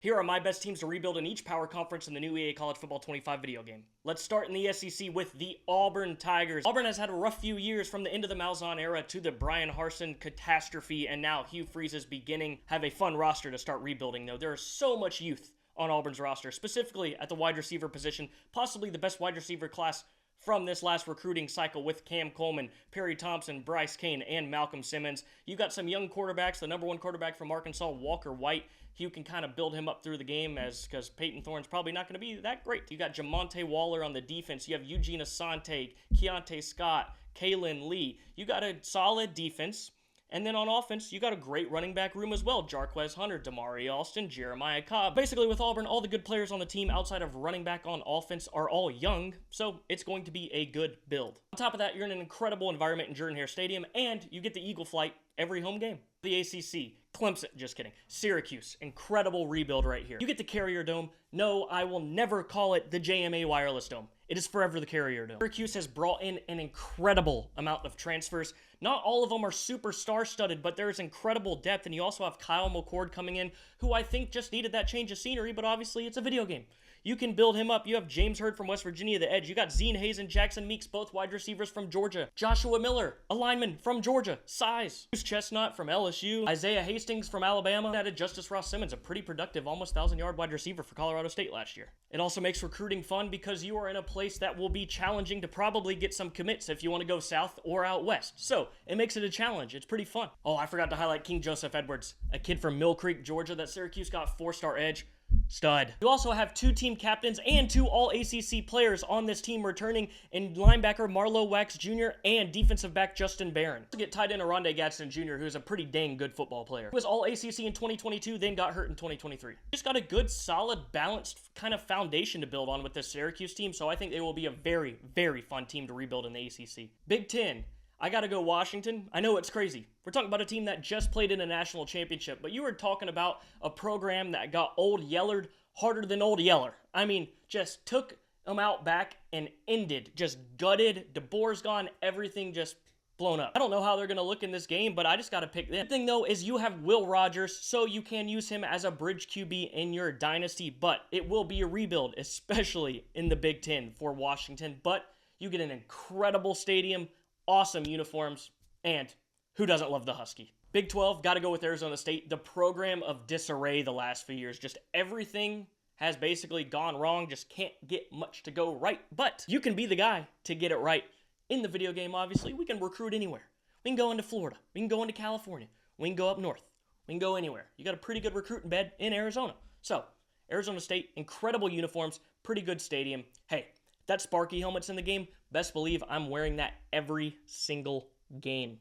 Here are my best teams to rebuild in each power conference in the new EA College Football 25 video game. Let's start in the SEC with the Auburn Tigers. Auburn has had a rough few years from the end of the Malzahn era to the Brian Harsin catastrophe, and now Hugh Freeze is beginning. Have a fun roster to start rebuilding, though. There is so much youth on Auburn's roster, specifically at the wide receiver position, possibly the best wide receiver class from this last recruiting cycle with Cam Coleman, Perry Thompson, Bryce Kane, and Malcolm Simmons. You got some young quarterbacks. The number one quarterback from Arkansas, Walker White. You can kind of build him up through the game because Peyton Thorne's probably not going to be that great. You got Jamonte Waller on the defense. You have Eugene Asante, Keontae Scott, Kalen Lee. You got a solid defense. And then on offense, you got a great running back room as well. Jarquez Hunter, Damari Alston, Jeremiah Cobb. Basically, with Auburn, all the good players on the team outside of running back on offense are all young, so it's going to be a good build. On top of that, you're in an incredible environment in Jordan-Hare Stadium, and you get the Eagle flight every home game. The ACC, Clemson, just kidding, Syracuse, incredible rebuild right here. You get the Carrier Dome. No, I will never call it the JMA Wireless Dome. It is forever the Carrier Dome. Syracuse has brought in an incredible amount of transfers. Not all of them are super star-studded, but there's incredible depth, and you also have Kyle McCord coming in, who I think just needed that change of scenery, but obviously it's a video game. You can build him up. You have James Hurd from West Virginia, the edge. You got Zine Hayes and Jackson Meeks, both wide receivers from Georgia. Joshua Miller, a lineman from Georgia, size. Bruce Chestnut from LSU. Isaiah Hastings from Alabama. Added Justice Ross Simmons, a pretty productive, almost 1,000-yard wide receiver for Colorado State last year. It also makes recruiting fun because you are in a place that will be challenging to probably get some commits if you want to go south or out west. So it makes it a challenge. It's pretty fun. Oh, I forgot to highlight King Joseph Edwards, a kid from Mill Creek, Georgia that Syracuse got 4-star edge. Stud. You also have 2 team captains and 2 all-ACC players on this team returning in linebacker Marlo Wax Jr. and defensive back Justin Barron. To get tight end Aronde Gadsden Jr., who is a pretty dang good football player. He was all-ACC in 2022, then got hurt in 2023. Just got a good, solid, balanced kind of foundation to build on with this Syracuse team, so I think they will be a very, very fun team to rebuild in the ACC. Big Ten. I gotta go Washington. I know it's crazy. We're talking about a team that just played in a national championship, but you were talking about a program that got Old Yellered harder than Old Yeller. I mean, just took them out back and ended, just gutted. DeBoer's gone, everything just blown up. I don't know how they're gonna look in this game, but I just gotta pick them. The thing though is you have Will Rogers, so you can use him as a bridge QB in your dynasty, but it will be a rebuild, especially in the Big Ten for Washington. But you get an incredible stadium, awesome uniforms, and who doesn't love the Husky? Big 12, got to go with Arizona State. The program of disarray the last few years. Just everything has basically gone wrong. Just can't get much to go right. But you can be the guy to get it right. In the video game, obviously, we can recruit anywhere. We can go into Florida. We can go into California. We can go up north. We can go anywhere. You got a pretty good recruiting bed in Arizona. So, Arizona State, incredible uniforms, pretty good stadium. Hey, that Sparky helmet's in the game, best believe I'm wearing that every single game.